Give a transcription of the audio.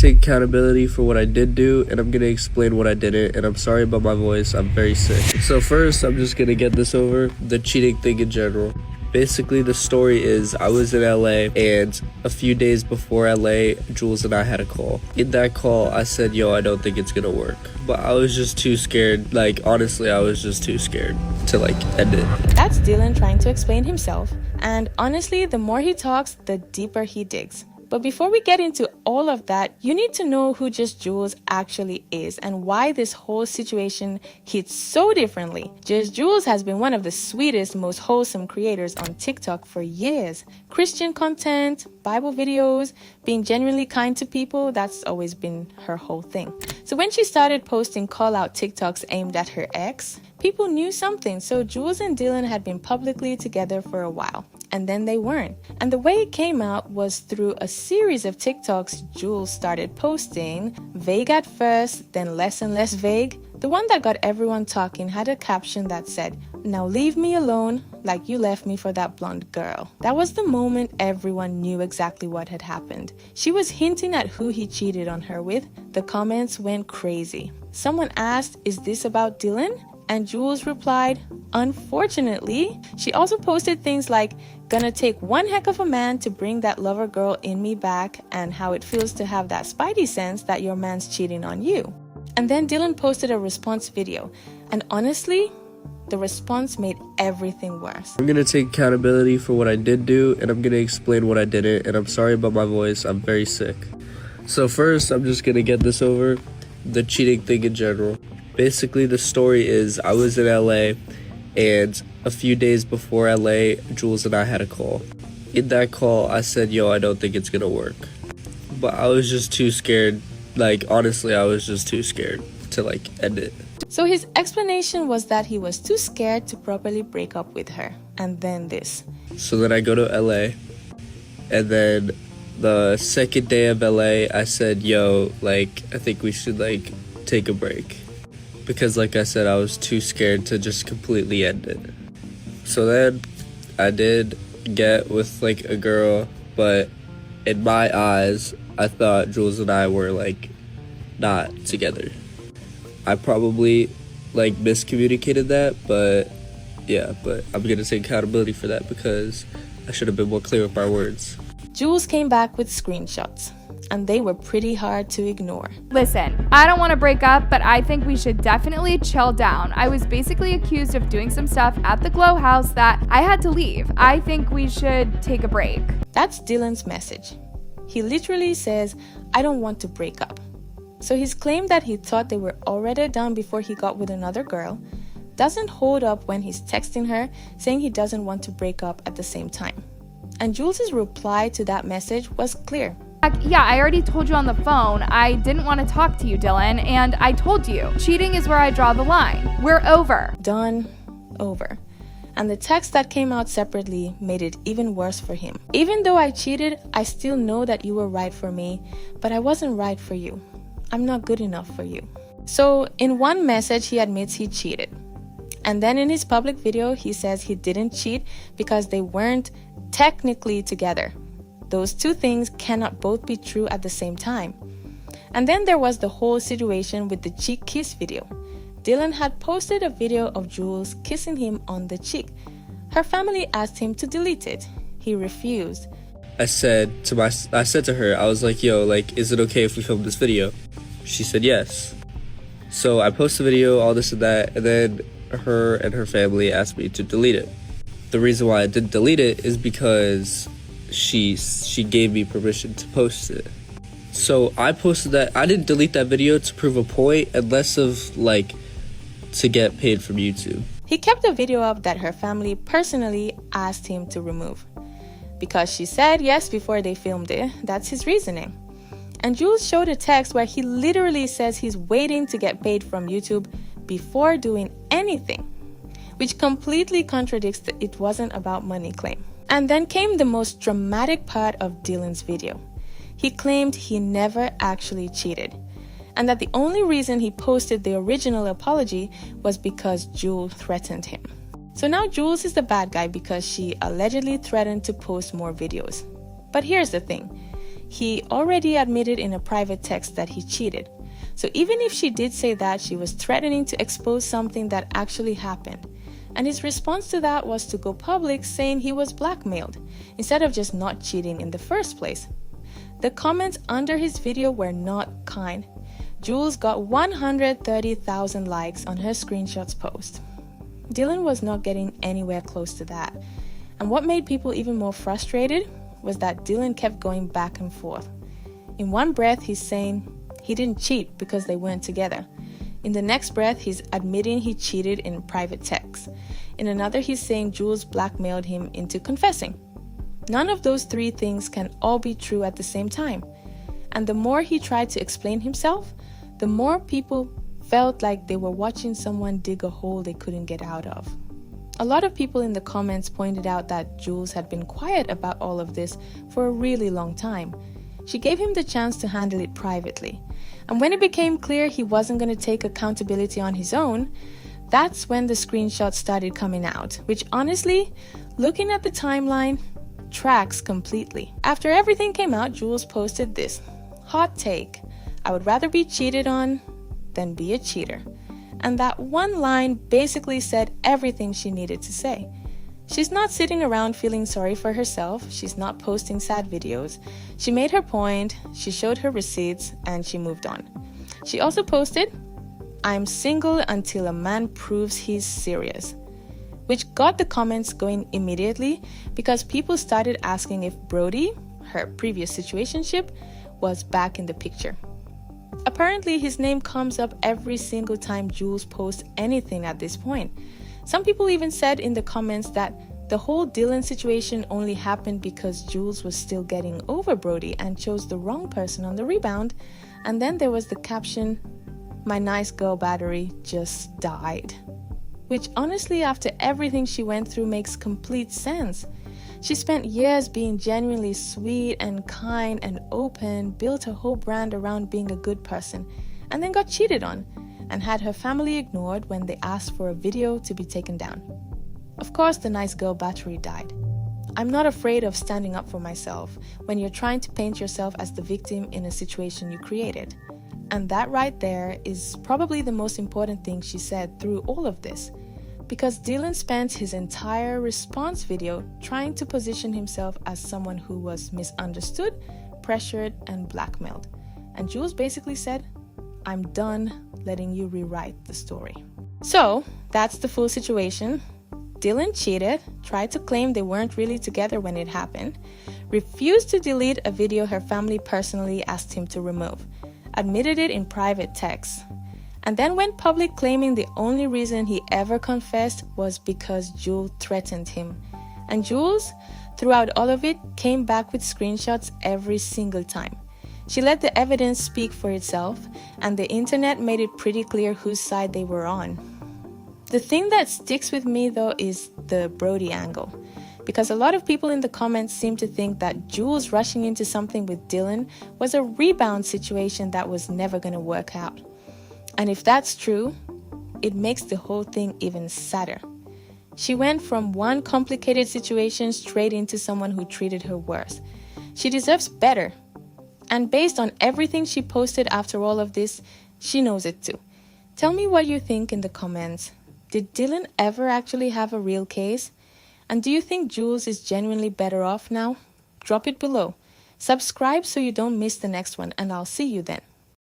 take accountability for what I did do, and I'm gonna explain what I didn't, and I'm sorry about my voice, I'm very sick. So first, I'm just gonna get this over, the cheating thing in general. Basically, the story is I was in LA, and a few days before LA, Jules and I had a call. In that call, I said, yo, I don't think it's gonna work. But I was just too scared. Like, honestly, I was just too scared to, end it. That's Dylan trying to explain himself. And honestly, the more he talks, the deeper he digs. But before we get into all of that, you need to know who JustJules actually is and why this whole situation hits so differently. JustJules has been one of the sweetest, most wholesome creators on TikTok for years. Christian content, Bible videos, being genuinely kind to people, that's always been her whole thing. So when she started posting call-out TikToks aimed at her ex, people knew something. So Jules and Dylan had been publicly together for a while. And then they weren't. And the way it came out was through a series of TikToks Jules started posting, vague at first, then less and less vague. The one that got everyone talking had a caption that said, "Now leave me alone like you left me for that blonde girl." That was the moment everyone knew exactly what had happened. She was hinting at who he cheated on her with. The comments went crazy. Someone asked, "Is this about Dylan?" And Jules replied, "Unfortunately." She also posted things like, "Gonna take one heck of a man to bring that lover girl in me back," and how it feels to have that spidey sense that your man's cheating on you. And then Dylan posted a response video. And honestly, the response made everything worse. I'm gonna take accountability for what I did do, and I'm gonna explain what I didn't, and I'm sorry about my voice, I'm very sick. So first, I'm just gonna get this over, the cheating thing in general. Basically, the story is I was in LA, and a few days before LA, Jules and I had a call. In that call, I said, yo, I don't think it's gonna work. But I was just too scared. Honestly, I was just too scared to, end it. So his explanation was that he was too scared to properly break up with her. And then this. So then I go to LA, and then the second day of LA, I said, yo, I think we should, take a break. Because like I said, I was too scared to just completely end it. So then I did get with a girl, but in my eyes, I thought Jules and I were not together. I probably miscommunicated that, but yeah, but I'm gonna take accountability for that because I should have been more clear with my words. Jules came back with screenshots, and they were pretty hard to ignore. Listen, I don't want to break up, but I think we should definitely chill down. I was basically accused of doing some stuff at the Glow House that I had to leave. I think we should take a break. That's Dylan's message. He literally says, "I don't want to break up." So his claim that he thought they were already done before he got with another girl doesn't hold up when he's texting her saying he doesn't want to break up at the same time. And Jules's reply to that message was clear. Yeah, I already told you on the phone. I didn't want to talk to you, Dylan, and I told you. Cheating is where I draw the line. We're over. Done. Over. And the text that came out separately made it even worse for him. "Even though I cheated, I still know that you were right for me, but I wasn't right for you. I'm not good enough for you." So in one message, he admits he cheated. And then in his public video, he says he didn't cheat because they weren't technically together. Those two things cannot both be true at the same time. And then there was the whole situation with the cheek kiss video. Dylan had posted a video of Jules kissing him on the cheek. Her family asked him to delete it. He refused. I said to her, I was like, yo, is it okay if we film this video? She said yes. So I posted the video, all this and that, and then her and her family asked me to delete it. The reason why I didn't delete it is because she gave me permission to post it. So I posted that. I didn't delete that video to prove a point and less of to get paid from YouTube. He kept a video up that her family personally asked him to remove. Because she said yes before they filmed it, that's his reasoning. And Jules showed a text where he literally says he's waiting to get paid from YouTube before doing anything, which completely contradicts the "it wasn't about money" claim. And then came the most dramatic part of Dylan's video. He claimed he never actually cheated, and that the only reason he posted the original apology was because Jules threatened him. So now Jules is the bad guy because she allegedly threatened to post more videos. But here's the thing. he already admitted in a private text that he cheated. So even if she did say that, she was threatening to expose something that actually happened. And his response to that was to go public saying he was blackmailed, instead of just not cheating in the first place. The comments under his video were not kind. Jules got 130,000 likes on her screenshots post. Dylan was not getting anywhere close to that. And what made people even more frustrated was that Dylan kept going back and forth. In one breath, he's saying he didn't cheat because they weren't together. In the next breath, he's admitting he cheated in private text. In another, he's saying Jules blackmailed him into confessing. None of those three things can all be true at the same time. And the more he tried to explain himself, the more people felt like they were watching someone dig a hole they couldn't get out of. A lot of people in the comments pointed out that Jules had been quiet about all of this for a really long time. She gave him the chance to handle it privately. And when it became clear he wasn't going to take accountability on his own, that's when the screenshots started coming out, which honestly, looking at the timeline, tracks completely. After everything came out, Jules posted this: "Hot take, I would rather be cheated on than be a cheater." And that one line basically said everything she needed to say. She's not sitting around feeling sorry for herself. She's not posting sad videos. She made her point, she showed her receipts, and she moved on. She also posted, "I'm single until a man proves he's serious," which got the comments going immediately because people started asking if Brody, her previous situationship, was back in the picture. Apparently, his name comes up every single time Jules posts anything at this point. Some people even said in the comments that the whole Dylan situation only happened because Jules was still getting over Brody and chose the wrong person on the rebound. And then there was the caption, "My nice girl battery just died." Which honestly, after everything she went through, makes complete sense. She spent years being genuinely sweet and kind and open, built her whole brand around being a good person, and then got cheated on, and had her family ignored when they asked for a video to be taken down. Of course, the nice girl battery died. I'm not afraid of standing up for myself when you're trying to paint yourself as the victim in a situation you created. And that right there is probably the most important thing she said through all of this. Because Dylan spent his entire response video trying to position himself as someone who was misunderstood, pressured, and blackmailed. And Jules basically said, "I'm done letting you rewrite the story." So, that's the full situation. Dylan cheated, tried to claim they weren't really together when it happened, refused to delete a video her family personally asked him to remove, admitted it in private text, and then went public claiming the only reason he ever confessed was because Jules threatened him. And Jules, throughout all of it, came back with screenshots every single time. She let the evidence speak for itself, and the internet made it pretty clear whose side they were on. The thing that sticks with me though is the Brody angle, because a lot of people in the comments seem to think that Jules rushing into something with Dylan was a rebound situation that was never going to work out. And if that's true, it makes the whole thing even sadder. She went from one complicated situation straight into someone who treated her worse. She deserves better. And based on everything she posted after all of this, she knows it too. Tell me what you think in the comments. Did Dylan ever actually have a real case? And do you think Jules is genuinely better off now? Drop it below. Subscribe so you don't miss the next one, and I'll see you then.